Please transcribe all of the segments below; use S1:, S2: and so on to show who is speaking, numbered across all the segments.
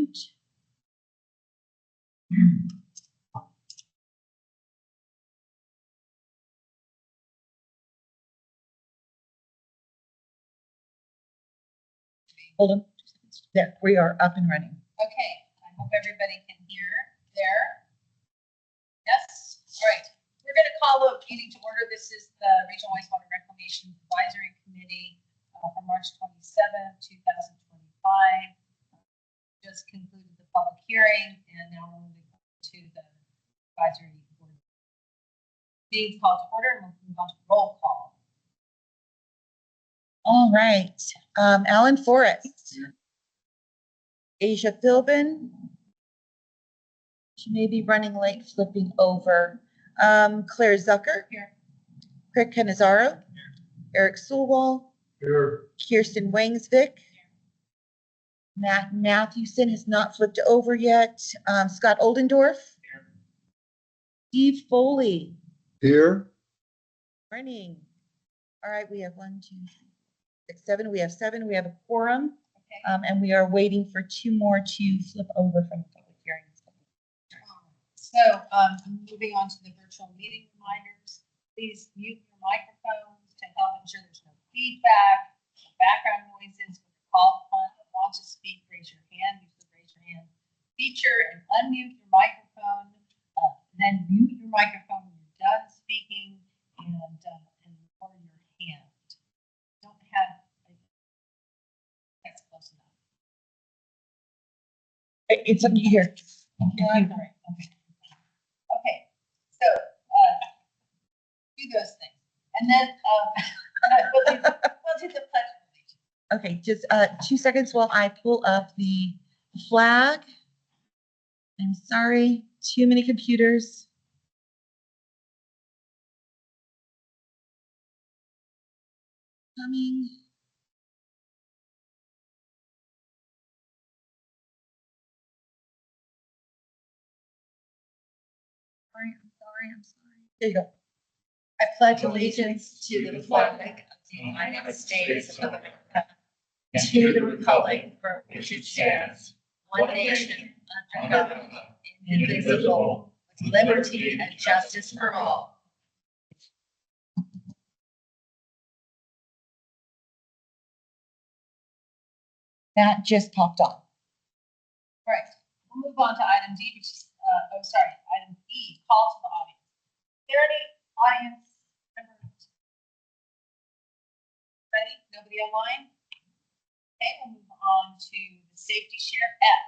S1: mute. Hold on. There, we are up and running.
S2: Okay, I hope everybody can hear there. Yes, all right. We're going to call the meeting to order. This is the Regional Wastewater Reclamation Advisory Committee for March 27, 2025. Just concluded the public hearing, and now we're moving on to the advisory board. Meeting's called to order, and we'll move on to roll call.
S1: All right. Alan Forrest.
S3: Here.
S1: Asia Philbin. She may be running late, flipping over. Claire Zucker.
S2: Here.
S1: Craig Canizaro. Eric Sulwall.
S3: Here.
S1: Kirsten Wangsvik. Matt Matthewson has not flipped over yet. Scott Oldendorf.
S3: Here.
S1: Steve Foley.
S3: Here.
S1: Running. All right, we have 1, 2, 3, 6, 7. We have 7. We have a quorum.
S2: Okay.
S1: And we are waiting for 2 more to flip over from the public hearing.
S2: So moving on to the virtual meeting reminders, please mute your microphones to help ensure there's no feedback, no background noises. When you're called upon and want to speak, raise your hand, use the raise your hand feature and unmute your microphone. Then mute your microphone when you're done speaking and lower your hand. Don't have, that's close enough.
S1: It's up to you here.
S2: Yeah, right. Okay, so do those things, and then we'll do the pledge of allegiance.
S1: Okay, just 2 seconds while I pull up the flag. I'm sorry, too many computers. Coming. I'm sorry. There you go.
S2: I pledge allegiance to the flag of the United States of America, to the republic for which it stands, one nation, under God, indivisible, with liberty and justice for all.
S1: That just popped on.
S2: All right, we'll move on to item D, which is, item E, call to the audience. Is there any audience members? Ready? Nobody online? Okay, we'll move on to the safety share F.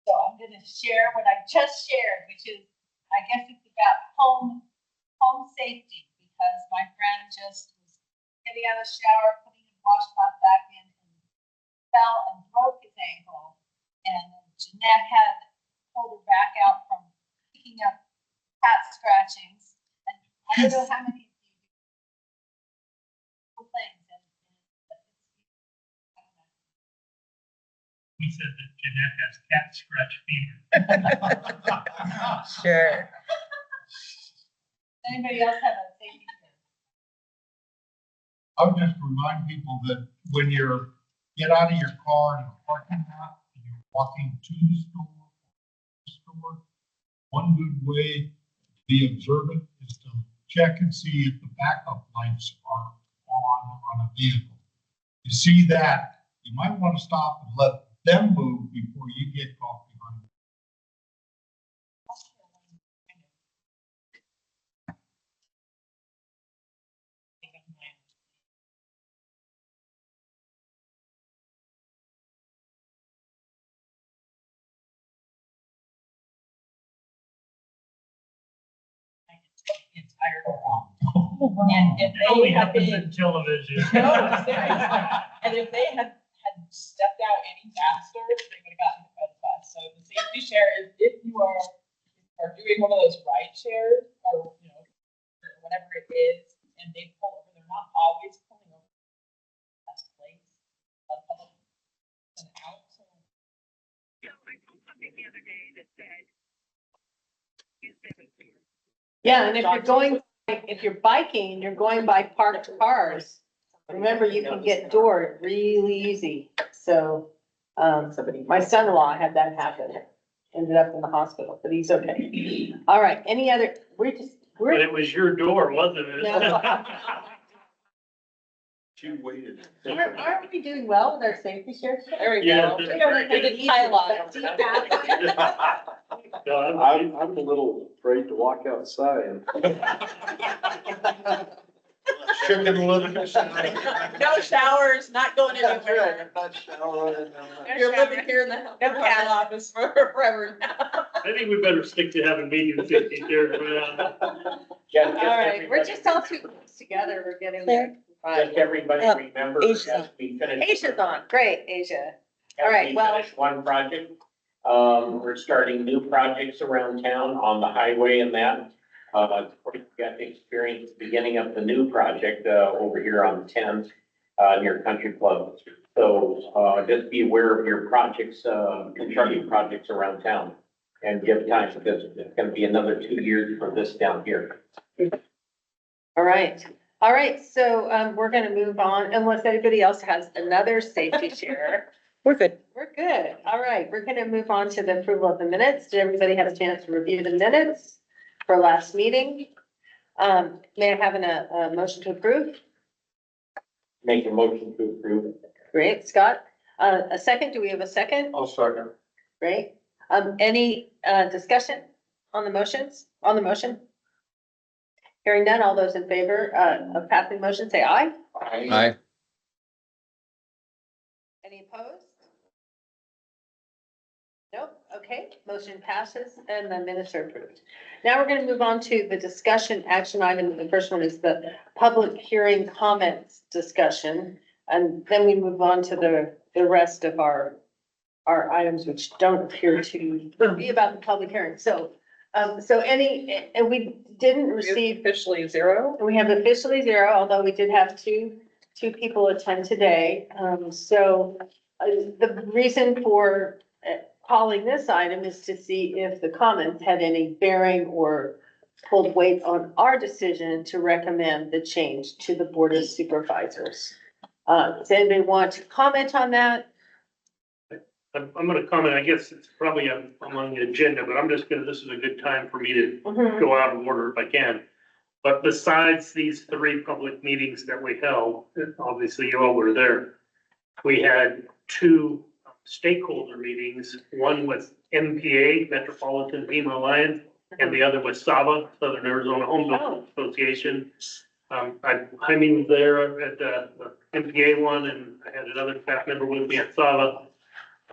S2: So I'm going to share what I just shared, which is, I guess it's about home safety, because my friend just was getting out of the shower, putting his washcloth back in, and fell and broke his ankle. And Jeanette had pulled her back out from picking up cat scratchings. And I don't know how many things.
S4: He said that Jeanette has cat scratch fever.
S1: Sure.
S2: Anybody else have a safety tip?
S3: I would just remind people that when you're get out of your car in the parking lot and you're walking to the store, one good way to be observant is to check and see if the backup lights are on a vehicle. You see that, you might want to stop and let them move before you get caught behind.
S2: Tired or wrong.
S1: And
S2: if
S4: It only happens in television.
S5: And if they had stepped out any faster, they would have gotten hit by the bus. So the safety share is if you are doing one of those ride shares or or whatever it is, and they pull over, they're not always pulling over. That's place. Out. So
S6: I saw something the other day that said,
S7: Yeah, and if you're biking, you're going by parked cars. Remember, you can get doored really easy. So My son-in-law had that happen, ended up in the hospital, but he's okay. All right, any other,
S4: But
S7: we're,
S4: it was your door, wasn't it?
S7: No.
S3: You waited.
S7: aren't we doing well with our safety share?
S5: There we
S4: Yeah.
S5: go.
S7: We didn't pylon.
S4: No,
S8: I'm a little afraid to walk outside.
S3: Chicken living.
S5: No showers, not going anywhere.
S8: Not showering.
S5: You're living here in the health office for forever now.
S4: I think we better stick to having meetings 50 years around.
S7: All right, we're just all too close together, we're getting there.
S9: Just everybody
S1: Oh,
S9: remember,
S1: Asia's
S9: as we finish.
S7: Asia's on, great, Asia.
S9: as
S7: All right,
S9: we
S7: well-
S9: finish one project, we're starting new projects around town on the highway and that. Of course, we got the experience at the beginning of the new project, over here on the 10th, near Country Club. So, just be aware of your projects, construction projects around town. And give time, because it's gonna be another 2 years for this down here.
S7: All right, so, we're gonna move on unless anybody else has another safety share.
S1: We're good.
S7: We're good, all right, we're gonna move on to the approval of the minutes. Did everybody have a chance to review the minutes for last meeting? May I have a motion to approve?
S9: Make a motion to approve.
S7: Great, Scott. A second, do we have a second?
S3: I'll second.
S7: Great. Any, discussion on the motions, on the motion? Hearing none, all those in favor, of passing the motion, say aye.
S8: Aye.
S7: Any opposed? Nope, okay, motion passes and the minutes are approved. Now we're gonna move on to the discussion action item. The first one is the public hearing comments discussion. And then we move on to the rest of our items which don't appear to be about the public hearing. So, and we didn't receive,
S5: Officially zero.
S7: we have officially zero, although we did have two people attend today. The reason for calling this item is to see if the comments had any bearing or pulled weight on our decision to recommend the change to the Board of Supervisors. Does anybody want to comment on that?
S4: I'm gonna comment, I guess it's probably among the agenda, but I'm just gonna, this is a good time for me to go out of order if I can. But besides these 3 public meetings that we held, obviously you all were there, we had 2 stakeholder meetings, one with MPA, Metropolitan Pima Alliance, and the other with SABA, Southern Arizona Home Building Association. I mean, there at the MPA one, and I had another staff member with me at SABA.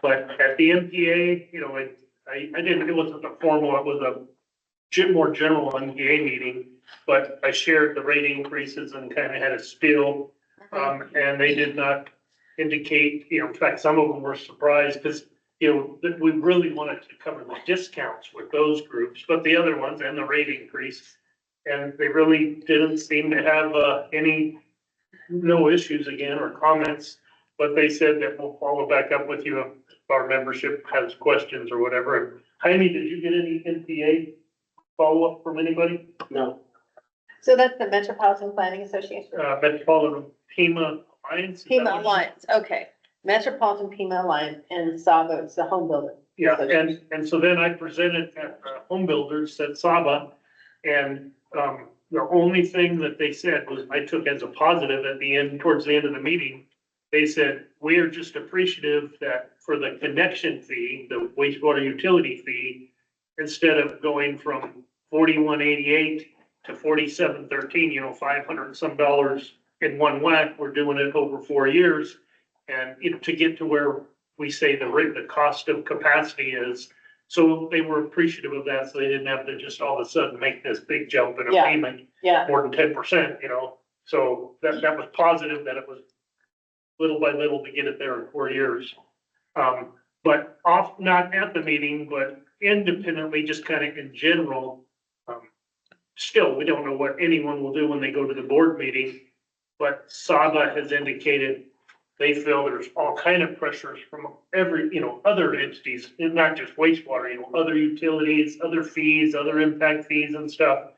S4: But at the MPA, you know, I didn't, it wasn't a formal, it was a more general MPA meeting, but I shared the rate increases and kind of had a spiel. And they did not indicate, you know, in fact, some of them were surprised because, you know, that we really wanted to cover the discounts with those groups, but the other ones and the rate increase. And they really didn't seem to have no issues again or comments, but they said that we'll follow back up with you if our membership has questions or whatever. And Jaime, did you get any NPA follow-up from anybody?
S9: No.
S7: So that's the Metropolitan Planning Association?
S4: Metropolitan Pima Alliance? Is that
S7: Pima
S4: what-
S7: Alliance, okay. Metropolitan Pima Alliance and SABA is the home building.
S4: Yeah, and so then I presented at Home Builders at Saba, and the only thing that they said was, I took as a positive at the end, towards the end of the meeting, they said, we are just appreciative that for the connection fee, the wastewater utility fee, instead of going from $41.88 to $47.13, you know, $500 and some dollars in one whack, we're doing it over 4 years. And, you know, to get to where we say the cost of capacity is. So they were appreciative of that, so they didn't have to just all of a sudden make this big jump in a
S7: Yeah.
S4: payment,
S7: Yeah,
S4: more than 10%, you know? So that was positive, that it was little by little to get it there in 4 years. But not at the meeting, but independently, just kind of in general. Still, we don't know what anyone will do when they go to the board meeting, but Saba has indicated they feel there's all kind of pressures from every, you know, other entities, and not just wastewater, you know, other utilities, other fees, other impact fees and stuff.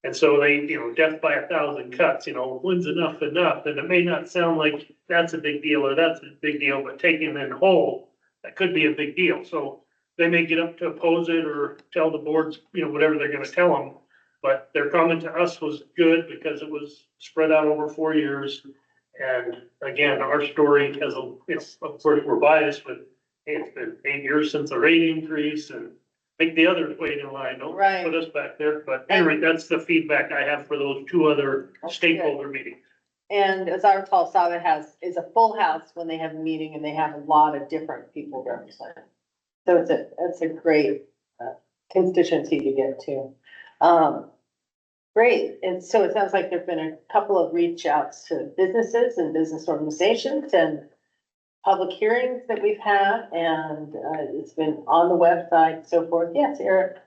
S4: And so they, you know, death by 1,000 cuts, you know, when's enough? And it may not sound like that's a big deal or that's a big deal, but taken in whole, that could be a big deal. So they may get up to oppose it or tell the boards, whatever they're gonna tell them. But their comment to us was good because it was spread out over 4 years. And again, our story has of course, we're biased, but hey, it's been 8 years since the rate increase and make the others wait in line. Don't
S7: Right.
S4: put us back there. But anyway, that's the feedback I have for those 2 other
S7: That's
S4: stakeholder meetings.
S7: And as I recall, Saba is a full house when they have a meeting and they have a lot of different people represented. So it's a great constituency to get to. Great. And so it sounds like there've been a couple of reach outs to businesses and business organizations and public hearings that we've had, and it's been on the website, so forth. Yes, Eric?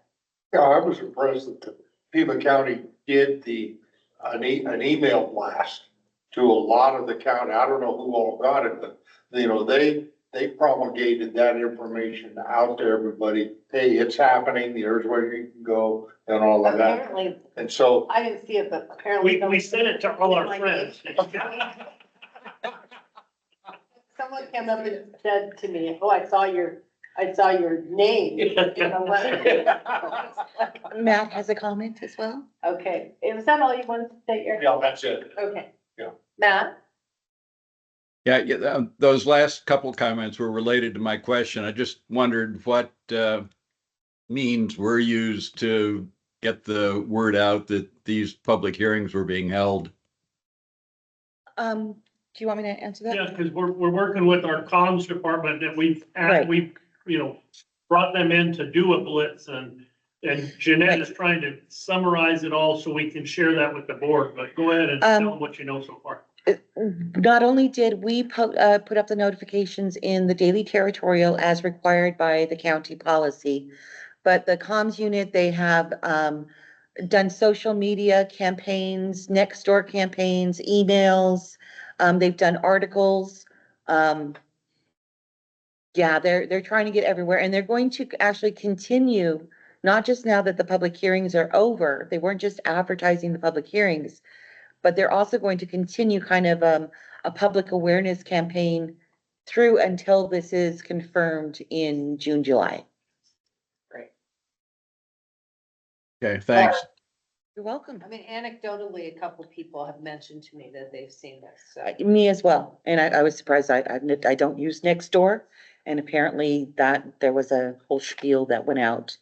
S10: Yeah, I was impressed that the Pima County did an email blast to a lot of the county. I don't know who all got it, but, they promulgated that information out to everybody. Hey, it's happening, here's where you can go and all of that.
S7: Apparently,
S10: And so,
S7: I didn't see it, but apparently.
S4: We sent it to all our friends.
S7: Someone came up and said to me, oh, I saw your name.
S1: Matt has a comment as well.
S7: Okay, was that all you wanted to say, Eric?
S10: yeah, that's it.
S7: Okay.
S10: Yeah.
S7: Matt?
S8: Yeah, those last couple comments were related to my question. I just wondered what means were used to get the word out that these public hearings were being held.
S1: Do you want me to answer that?
S4: Yeah, because we're working with our comms department and
S1: Right.
S4: we've, brought them in to do a blitz and Jeanette is trying to summarize it all so we can share that with the board, but go ahead and tell them what you know so far.
S1: Not only did we put up the notifications in the daily territorial as required by the county policy, but the comms unit, they have done social media campaigns, next door campaigns, emails. They've done articles. Yeah, they're trying to get everywhere, and they're going to actually continue, not just now that the public hearings are over. They weren't just advertising the public hearings, but they're also going to continue kind of a public awareness campaign through until this is confirmed in June, July.
S8: Okay, thanks.
S1: You're welcome.
S7: I mean, anecdotally, a couple people have mentioned to me that they've seen this, so.
S1: Me as well. And I was surprised. I don't use Nextdoor. And apparently that there was a whole spiel that went out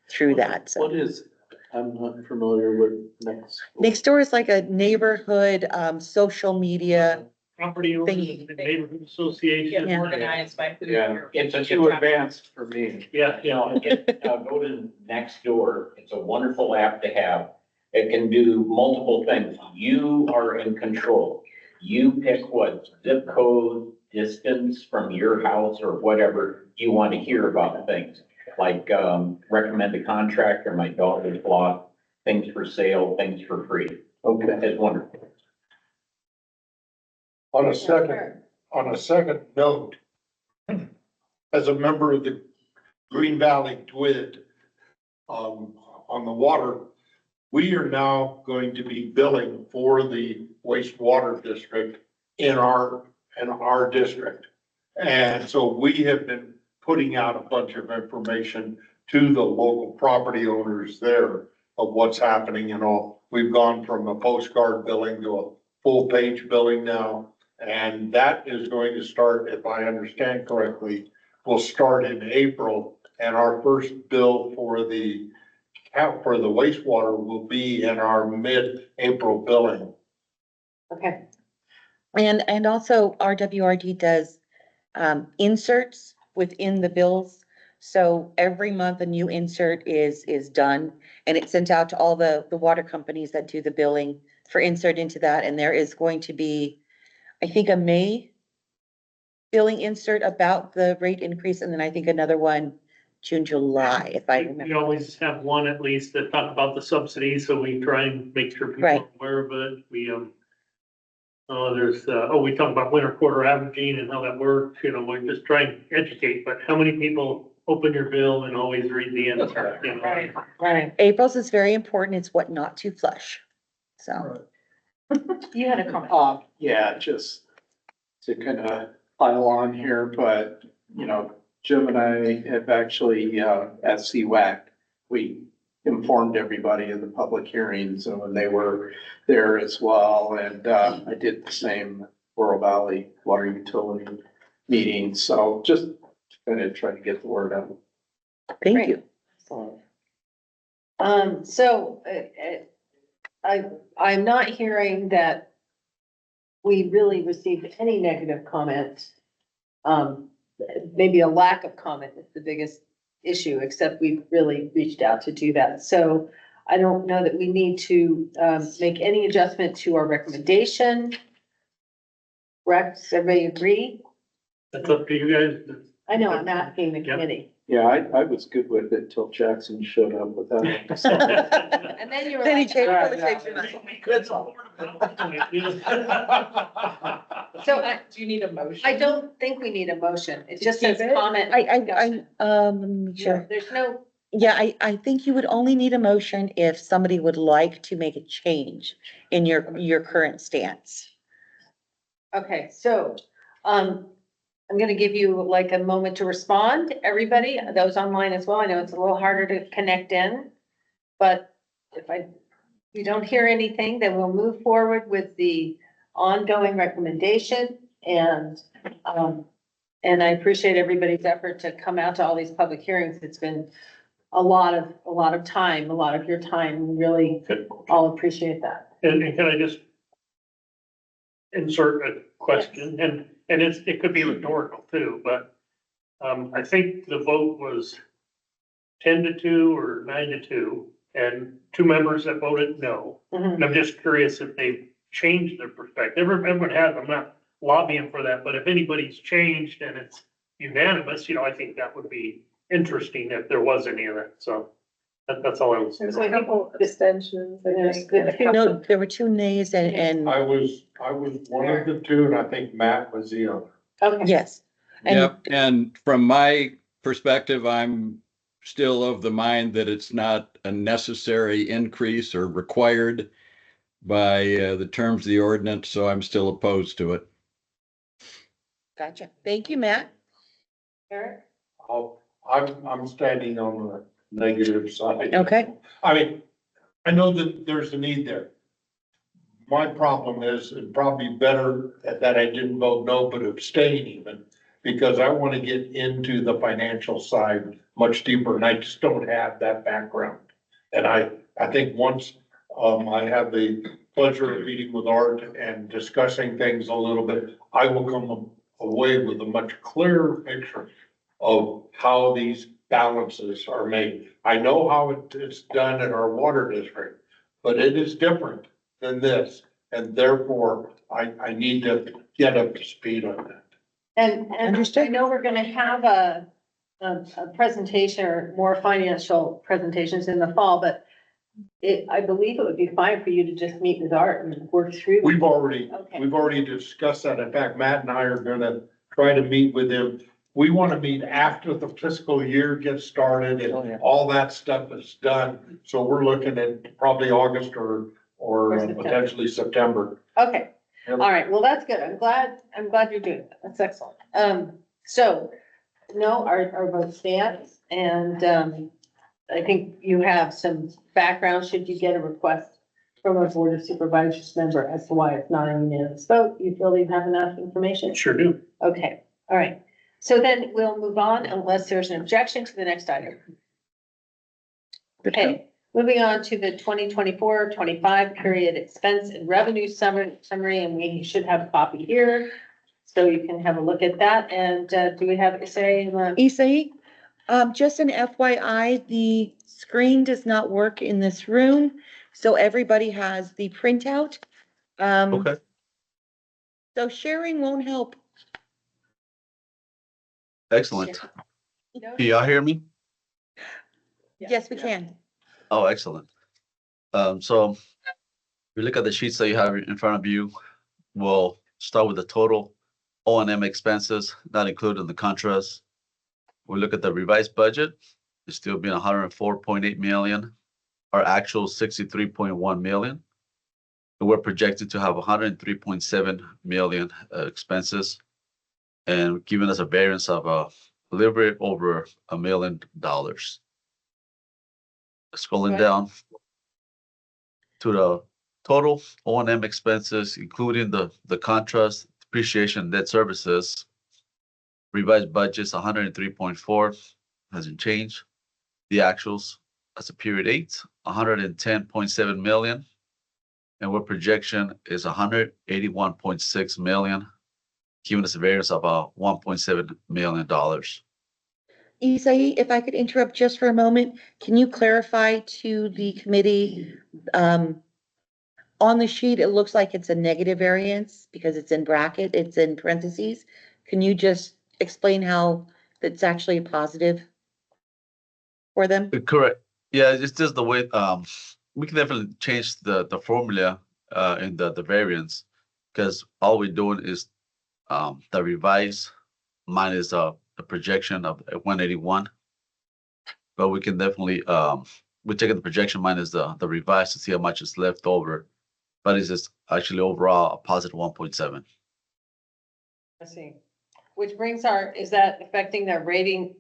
S1: through that. So
S8: What is, I'm not familiar with next.
S1: Nextdoor is like a neighborhood, social media.
S4: Property owners,
S1: Thingy.
S4: the neighborhood association.
S1: Yeah.
S5: Organized by who
S8: Yeah.
S5: you're.
S9: It's
S8: Too advanced for me.
S4: Yeah,
S9: Go to Nextdoor. It's a wonderful app to have. It can do multiple things. You are in control. You pick what zip code, distance from your house or whatever you want to hear about things. Like, recommend a contractor, my dog is lost, things for sale, things for free.
S8: Okay.
S9: It's wonderful.
S10: On a second note, as a member of the Green Valley DWID, on the water, we are now going to be billing for the wastewater district in our district. And so we have been putting out a bunch of information to the local property owners there of what's happening and all. We've gone from a postcard billing to a full page billing now. And that is going to start, if I understand correctly, will start in April. And our first bill for the wastewater will be in our mid-April billing.
S7: Okay,
S1: And also RWRD does inserts within the bills. So every month a new insert is done and it's sent out to all the water companies that do the billing for insert into that. And there is going to be, I think, a May billing insert about the rate increase. And then I think another one June, July, if I
S4: We
S1: remember.
S4: always have one at least that talk about the subsidies, so we try and make sure people
S1: Right.
S4: are aware of it. We, we talk about winter quarter averaging and how that works, we're just trying to educate, but how many people open your bill and always read the answer,
S5: Right.
S7: right.
S1: April's is very important. It's what not to flush. So.
S5: You had a comment.
S11: Yeah, just to kind of pile on here, but, Jim and I have actually, at CWAC, we informed everybody in the public hearings and when they were there as well. And I did the same Laurel Valley Water Utility meeting. So just kind of try to get the word out.
S1: Thank
S7: Great.
S1: you.
S7: So I'm not hearing that we really received any negative comment. Maybe a lack of comment is the biggest issue, except we've really reached out to do that. So I don't know that we need to make any adjustment to our recommendation. Correct? Does everybody agree?
S4: That's up to you guys.
S7: I know, I'm asking the
S4: Yep.
S7: committee.
S11: Yeah, I was good with it till Jackson showed up with that.
S7: And then you were
S1: Then he
S7: like,
S1: changed,
S7: "Ah."
S1: really changed your mind.
S7: So I,
S5: Do you need a motion?
S7: I don't think we need a motion. It just
S5: keep
S7: says
S5: it?
S7: comment.
S1: Sure.
S7: There's no,
S1: Yeah, I think you would only need a motion if somebody would like to make a change in your current stance.
S7: okay, so, I'm gonna give you like a moment to respond, everybody, those online as well. I know it's a little harder to connect in. But if you don't hear anything, then we'll move forward with the ongoing recommendation and I appreciate everybody's effort to come out to all these public hearings. It's been a lot of time, a lot of your time. Really all appreciate that.
S4: And can I just insert a question? And it could be rhetorical too, but I think the vote was 10-2 or 9-2, and 2 members that voted no.
S7: Mhm.
S4: And I'm just curious if they've changed their perspective. Everyone has, I'm not lobbying for that, but if anybody's changed and it's unanimous, I think that would be interesting if there was any of that. So that's all I was saying.
S5: There's a couple abstentions, I
S7: There's
S5: think.
S7: the
S5: and a
S7: two-
S5: couple-
S1: No, there were 2 nays and
S10: I was one of the two, and I think Matt was the other.
S7: Okay.
S1: yes. And
S8: Yep, and from my perspective, I'm still of the mind that it's not a necessary increase or required by the terms of the ordinance, so I'm still opposed to it.
S1: gotcha. Thank you, Matt.
S7: Eric?
S10: I'm standing on the negative side.
S1: Okay.
S10: I mean, I know that there's a need there. My problem is, it'd probably better that I didn't vote no, but abstain even, because I want to get into the financial side much deeper, and I just don't have that background. And I think once, I have the pleasure of meeting with Art and discussing things a little bit, I will come away with a much clearer picture of how these balances are made. I know how it is done in our water district, but it is different than this. And therefore, I need to get up to speed on that.
S7: And I
S1: Understood.
S7: know we're gonna have a presentation or more financial presentations in the fall, but I believe it would be fine for you to just meet with Art and work through.
S10: We've already
S7: Okay.
S10: discussed that. In fact, Matt and I are gonna try to meet with him. We want to meet after the fiscal year gets started
S1: Oh, yeah.
S10: and all that stuff is done. So we're looking at probably August or
S7: September.
S10: potentially September.
S7: Okay,
S10: Yep.
S7: all right, well, that's good. I'm glad you're doing that. That's excellent. So, no, our vote stands, and, I think you have some background, should you get a request from a Board of Supervisors member as to why it's not a unanimous vote. You feel you have enough information?
S4: Sure do.
S7: Okay, all right. So then we'll move on unless there's an objection to the next item. Okay, moving on to the 2024-25 period expense and revenue summary, and we should have a copy here. So you can have a look at that. And do we have to say,
S1: Isai, just an FYI, the screen does not work in this room, so everybody has the printout.
S12: Okay.
S1: So sharing won't help.
S12: Excellent. Can y'all hear me?
S1: Yes, we can.
S12: Oh, excellent. So if you look at the sheets that you have in front of you, we'll start with the total O&M expenses, not including the contrast. We look at the revised budget, it's still being 104.8 million. Our actual 63.1 million. And we're projected to have 103.7 million expenses. And giving us a variance of a little bit over $1 million. Scrolling
S7: Right.
S12: down to the total O and M expenses, including the contrast, depreciation, and debt services. Revised budget's 103.4, hasn't changed. The actuals as a period 8, 110.7 million. And our projection is 181.6 million, giving us a variance of $1.7 million.
S1: Isai, if I could interrupt just for a moment, can you clarify to the committee, on the sheet, it looks like it's a negative variance because it's in bracket, it's in parentheses. Can you just explain how that's actually a positive for them?
S12: Correct. Yeah, it's just the way, we can definitely change the formula in the variance. Because all we're doing is the revise minus the projection of 181. But we can definitely, we're taking the projection minus the revise to see how much is left over. But it's just actually overall a positive 1.7.
S7: I see. Which brings is that affecting their rating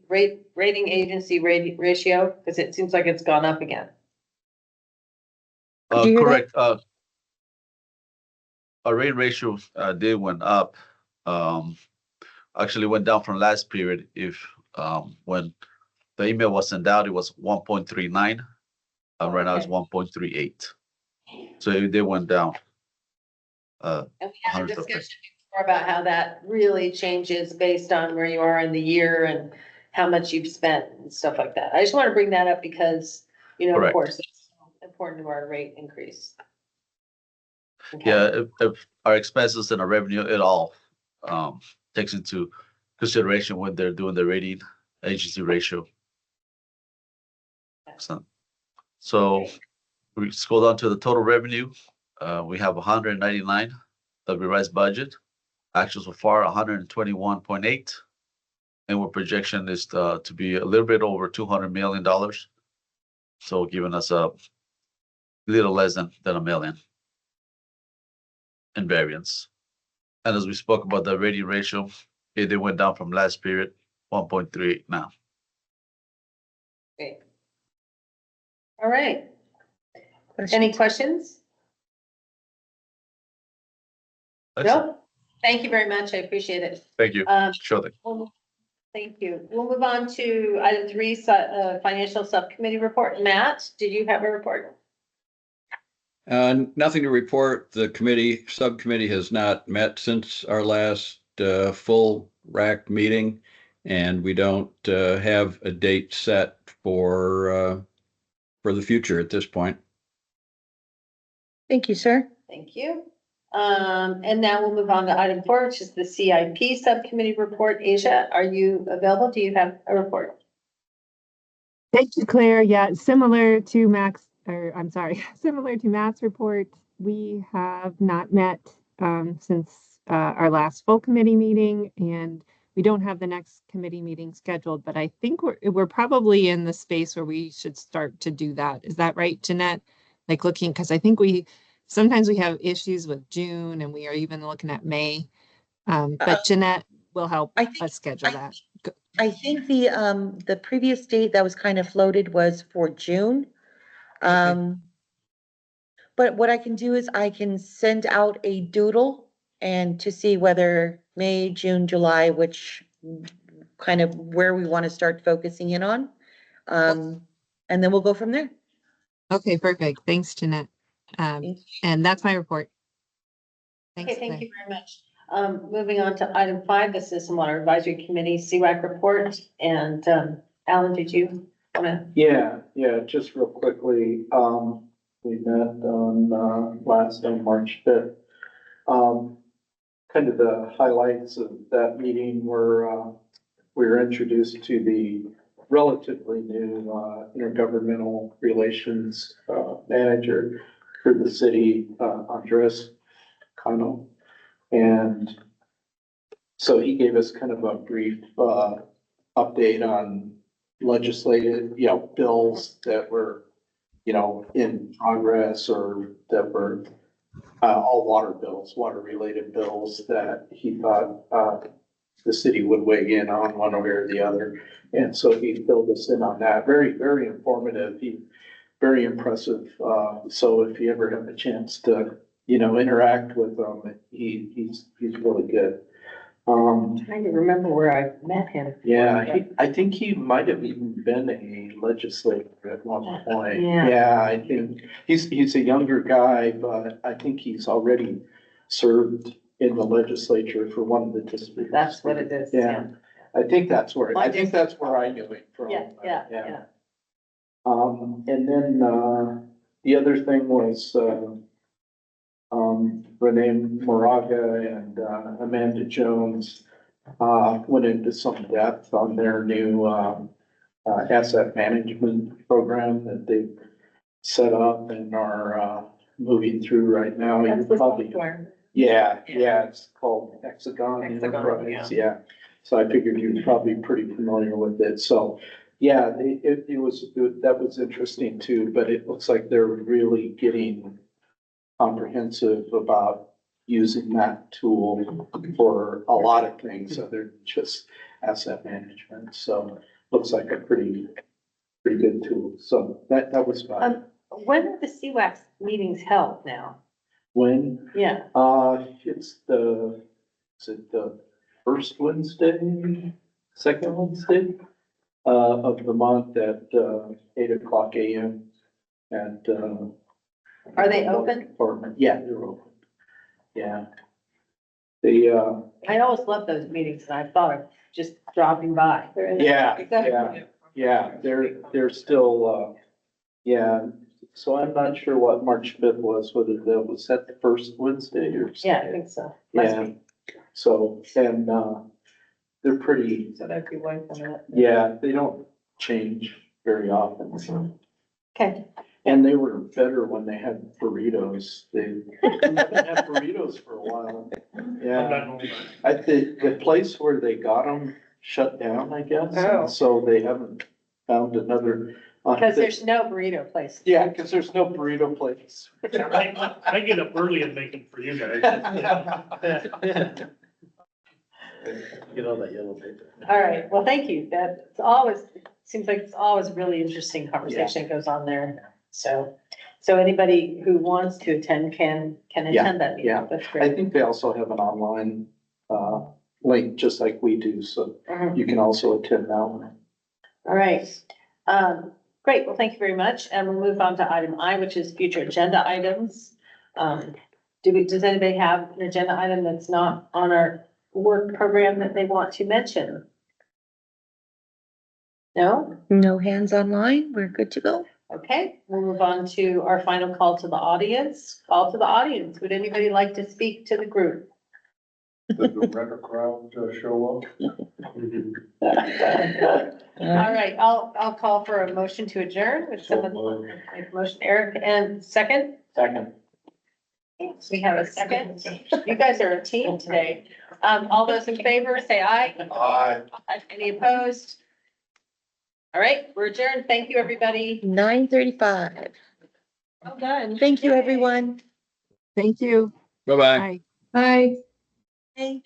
S7: agency ratio? Because it seems like it's gone up again.
S1: Did you hear that?
S12: Correct. Our rate ratio did went up. Actually went down from last period. If when the email was sent out, it was 1.39. Right now it's
S7: Okay.
S12: 1.38. So it did went down.
S7: And we had a
S12: 100%.
S7: discussion before about how that really changes based on where you are in the year and how much you've spent and stuff like that. I just want to bring that up because, of
S12: Correct.
S7: course, it's important to our rate increase. Okay.
S12: Yeah, if our expenses and our revenue, it all takes into consideration when they're doing the rating agency ratio. So we scroll down to the total revenue. We have 199, the revised budget. Actuals so far 121.8. And our projection is to be a little bit over $200 million. So giving us a little less than $1 million in variance. And as we spoke about the rating ratio, it went down from last period, 1.38 now.
S7: Great. All right. Any questions?
S12: Excellent.
S7: No? Thank you very much. I appreciate it.
S12: Thank you. Sure thing.
S7: Thank you. We'll move on to item 3, financial subcommittee report. Matt, did you have a report?
S8: Nothing to report. The subcommittee has not met since our last full RAC meeting, and we don't have a date set for the future at this point.
S1: Thank you, sir.
S7: Thank you. And now we'll move on to item 4, which is the CIP subcommittee report. Asia, are you available? Do you have a report?
S13: Thank you, Claire. Yeah, similar to Matt's report, we have not met since our last full committee meeting, and we don't have the next committee meeting scheduled, but I think we're probably in the space where we should start to do that. Is that right, Jeanette? Like looking, because I think sometimes we have issues with June, and we are even looking at May. But Jeanette will help us schedule that.
S1: I think the previous date that was kind of floated was for June. But what I can do is I can send out a doodle and to see whether May, June, July, which kind of where we want to start focusing in on. And then we'll go from there.
S13: Okay, perfect. Thanks, Jeanette. And that's my report. Thanks,
S7: Okay, thank
S13: Claire.
S7: you very much. Moving on to item 5, the System Water Advisory Committee CWAC report. And Alan, did you want to?
S11: Yeah, just real quickly, we met on March 5th. Kind of the highlights of that meeting were, we were introduced to the relatively new intergovernmental relations manager for the city, Andres Cano. And so he gave us kind of a brief update on legislative, bills that were, in progress or that were all water bills, water related bills that he thought the city would weigh in on one way or the other. And so he filled us in on that. Very, very informative. Very impressive. So if you ever have a chance to, interact with him, he's really good.
S7: Trying to remember where I met him.
S11: Yeah, I think he might have even been a legislator at one point.
S7: Yeah.
S11: Yeah, I think he's a younger guy, but I think he's already served in the legislature for one of the districts.
S7: That's what it is.
S11: Yeah. I think that's where I knew him from.
S7: Yeah.
S11: And then, the other thing was, Renee Moraga and, Amanda Jones, went into some depth on their new, asset management program that they've set up and are, moving through right now.
S7: That's
S11: You're
S7: the
S11: probably,
S7: software.
S11: yeah, it's called Hexagon
S7: Hexagon,
S11: Enterprise, yeah. So I figured you're probably pretty familiar with it, so, yeah, that was interesting too, but it looks like they're really getting comprehensive about using that tool for a lot of things other than just asset management, so looks like a pretty good tool, so that was fun.
S7: When are the CWAX meetings held now?
S11: When,
S7: Yeah,
S11: is it the first Wednesday, second Wednesday, of the month at, 8:00 AM at,
S7: Are they open?
S11: Department. Yeah, they're open. Yeah. They,
S7: I always love those meetings and I thought of just dropping by.
S11: yeah, they're still, yeah. So I'm not sure what March 5th was, whether that was at the first Wednesday or.
S7: Yeah, I think so. Must
S11: Yeah,
S7: be.
S11: so, and, they're pretty,
S7: So that'd be one for that.
S11: yeah, they don't change very often, so.
S7: Okay.
S11: And they were better when they had burritos. They haven't had burritos for a while.
S4: I'm
S11: Yeah,
S4: not-
S11: the place where they got them shut down, I guess.
S7: Oh.
S11: And so they haven't found another.
S7: Because there's no burrito place.
S11: Yeah, because there's no burrito place.
S4: I get up early and make them for you guys.
S11: Get all that yellow paper.
S7: All right, well, thank you. That's always, seems like it's always really interesting conversation that goes on there. So anybody who wants to attend can attend that meeting.
S11: yeah.
S7: That's
S11: I
S7: great.
S11: think they also have an online, link, just like we do, so
S7: Mhm.
S11: you can also attend that one.
S7: All right. Great. Well, thank you very much. And we'll move on to item I, which is future agenda items. Does anybody have an agenda item that's not on our work program that they want to mention? No?
S1: No hands online. We're good to go.
S7: Okay, we'll move on to our final call to the audience. Call to the audience. Would anybody like to speak to the group?
S10: Did the renter crowd show up?
S7: All right, I'll call for a motion to adjourn. Would someone make a motion? Eric, and second?
S11: Second.
S7: We have a second. You guys are a team today. All those in favor, say aye.
S10: Aye.
S7: Any opposed? All right, we're adjourned. Thank you, everybody.
S1: 9:35.
S7: Well done.
S1: Thank you, everyone.
S13: Thank you.
S8: Bye-bye.
S13: Bye. Bye.
S1: Hey.